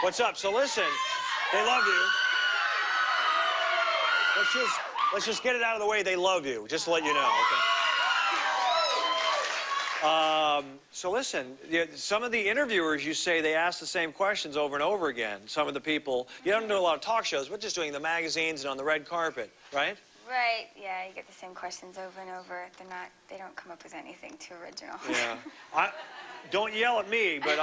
What's up? So listen, they love you. Let's just get it out of the way. They love you, just to let you know, okay? So listen, some of the interviewers, you say they ask the same questions over and over again. Some of the people, you don't do a lot of talk shows, but just doing the magazines and on the red carpet, right? Right, yeah, you get the same questions over and over. They don't come up with anything too original. Yeah. Don't yell at me, but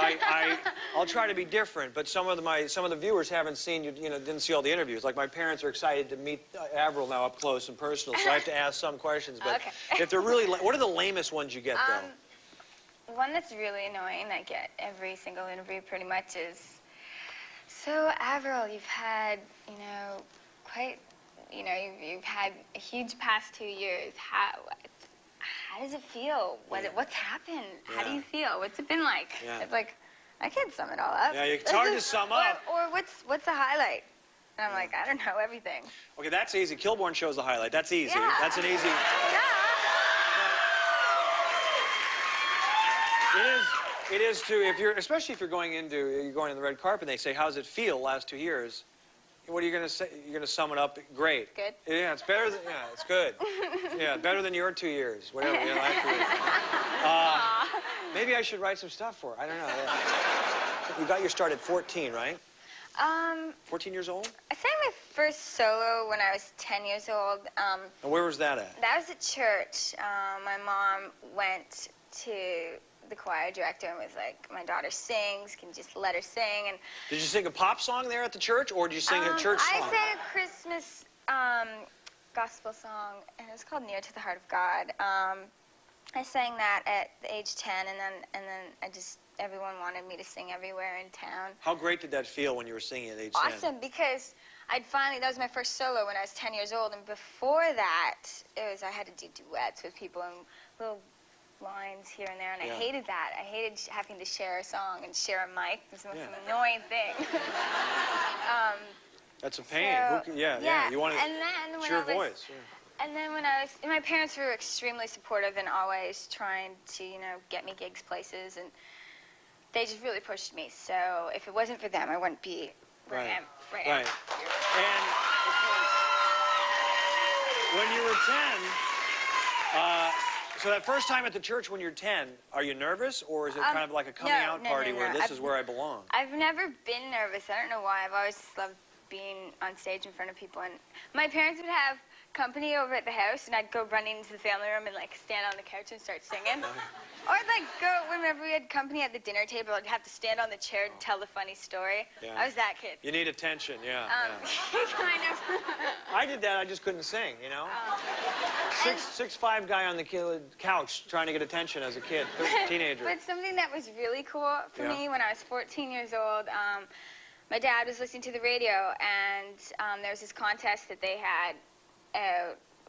I'll try to be different. But some of the viewers haven't seen you, didn't see all the interviews. Like my parents are excited to meet Avril now up close and personal, so I have to ask some questions. But okay. If they're really, what are the lamest ones you get though? One that's really annoying I get every single interview pretty much is, so Avril, you've had, you've had a huge past 2 years. How does it feel? What's happened? Yeah. How do you feel? What's it been like? Yeah. It's like, I can't sum it all up. Yeah, it's hard to sum up. Or what's the highlight? And I'm like, I don't know, everything. Okay, that's easy. Kilborn shows the highlight. That's easy. Yeah. That's an easy. Yeah. It is too. Especially if you're going in the red carpet, and they say, "How's it feel last 2 years?" What are you going to say? You're going to sum it up. Great. Good. Yeah, it's better than. Yeah, it's good. Yeah, better than your 2 years. Whatever. Maybe I should write some stuff for her. I don't know. You got your start at 14, right? 14 years old? I sang my first solo when I was 10 years old. And where was that at? That was at church. My mom went to the choir director and was like, my daughter sings, can you just let her sing? And did you sing a pop song there at the church, or did you sing a church song? I sang a Christmas gospel song, and it was called Near to the Heart of God. I sang that at age 10, and then everyone wanted me to sing everywhere in town. How great did that feel when you were singing at age 10? Awesome, because that was my first solo when I was 10 years old, and before that, I had to do duets with people and little lines here and there, and I hated that. I hated having to share a song and share a mic. It was the most annoying thing. That's a pain. You want to your voice. Yeah. And then my parents were extremely supportive and always trying to, get me gigs places, and they just really pushed me. So if it wasn't for them, I wouldn't be where I am right now. And when you were 10, so that first time at the church when you're 10, are you nervous, or is it kind of like a coming out party where this is where I belong? I've never been nervous. I don't know why. I've always loved being on stage in front of people. And my parents would have company over at the house, and I'd go running into the family room and stand on the couch and start singing. Or I'd go, whenever we had company at the dinner table, I'd have to stand on the chair and tell the funny story. Yeah. I was that kid. You need attention, yeah. Kind of. I did that, I just couldn't sing, 6'5" guy on the couch trying to get attention as a kid, teenager. But something that was really cool for me when I was 14 years old, my dad was listening to the radio, and there was this contest that they had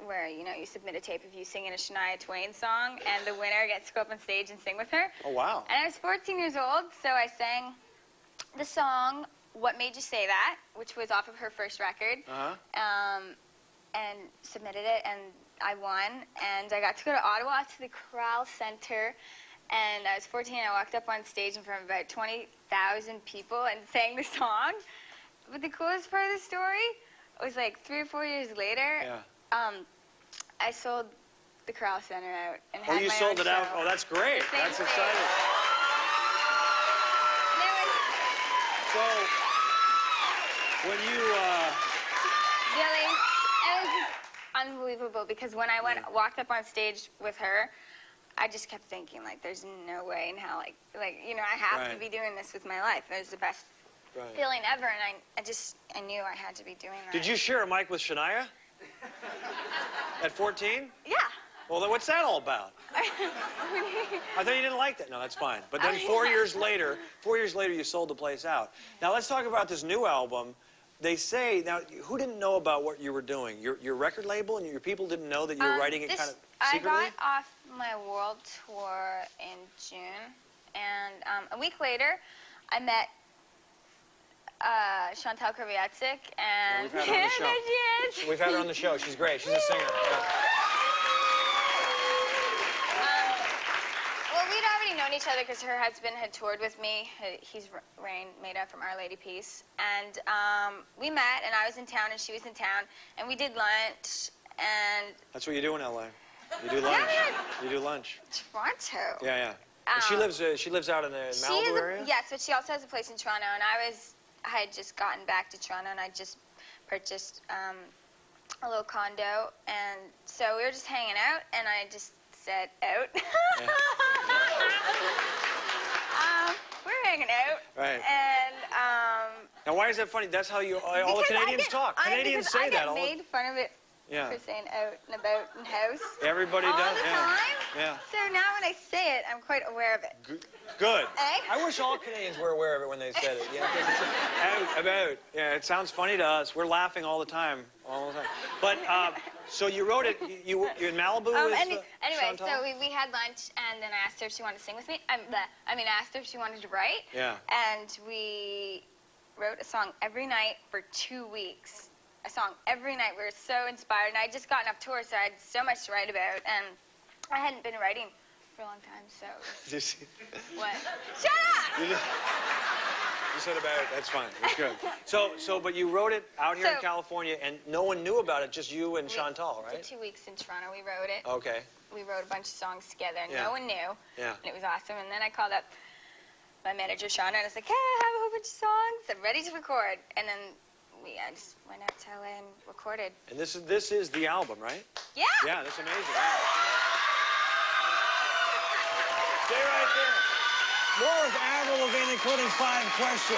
where, you submit a tape of you singing a Shania Twain song, and the winner gets to go up on stage and sing with her. Oh, wow. And I was 14 years old, so I sang the song, What Made You Say That, which was off of her first record, and submitted it, and I won, and I got to go to Ottawa to the Corral Center, and I was 14, I walked up on stage in front of about 20,000 people and sang the song. But the coolest part of the story was 3 or 4 years later, I sold the Corral Center out and had my own show. Oh, you sold it out? Oh, that's great. That's exciting. So, when you, Really, it was just unbelievable, because when I walked up on stage with her, I just kept thinking, there's no way in hell, I have to be doing this with my life. It was the best feeling ever, and I knew I had to be doing that. Did you share a mic with Shania? At 14? Yeah. Well, then what's that all about? I thought you didn't like that. No, that's fine. But then 4 years later, you sold the place out. Now, let's talk about this new album. They say, now, who didn't know about what you were doing? Your record label and your people didn't know that you were writing it kind of secretly? I got off my world tour in June, and a week later, I met Chantal Kreviatsik, and we've had her on the show. There she is. We've had her on the show. She's great. She's a singer. Well, we'd already known each other because her husband had toured with me. He's Rain, made up from Our Lady Peace. And we met, and I was in town, and she was in town, and we did lunch, and... That's what you do in L.A. You do lunch. Yeah, you do lunch. Toronto. Yeah. She lives out in the Malibu area? Yes, but she also has a place in Toronto, and I had just gotten back to Toronto, and I just purchased a little condo, and so we were just hanging out, and I just said out. Yeah. We're hanging out. Right. And now, why is that funny? That's how all the Canadians talk. Canadians say that all the time. I get made fun of it. Yeah. For saying out and about and house. Everybody all does. All the time. Yeah. So now when I say it, I'm quite aware of it. Good. Eh? I wish all Canadians were aware of it when they said it. Yeah, 'cause it's out, about. Yeah, it sounds funny to us. We're laughing all the time. But, so you wrote it, you're in Malibu with Anyway, Chantal? so we had lunch, and then I asked her if she wanted to sing with me. I asked her if she wanted to write. Yeah. And we wrote a song every night for 2 weeks. A song every night. We were so inspired, and I had just gotten off tour, so I had so much to write about, and I hadn't been writing for a long time, so... What? Shut up! You said about it. That's fine. That's good. But you wrote it out here in California, and no one knew about it, just you and Chantal, right? For 2 weeks in Toronto, we wrote it. Okay. We wrote a bunch of songs together, and Yeah. no one knew. Yeah. And it was awesome, and then I called up my manager, Shauna, and I was like, hey, I have a whole bunch of songs. I'm ready to record. And then I just went out to LA and recorded. And this is the album, right? Yeah. Yeah, that's amazing. Yeah. Stay right there. More with Avril Lavigne, including 5 questions.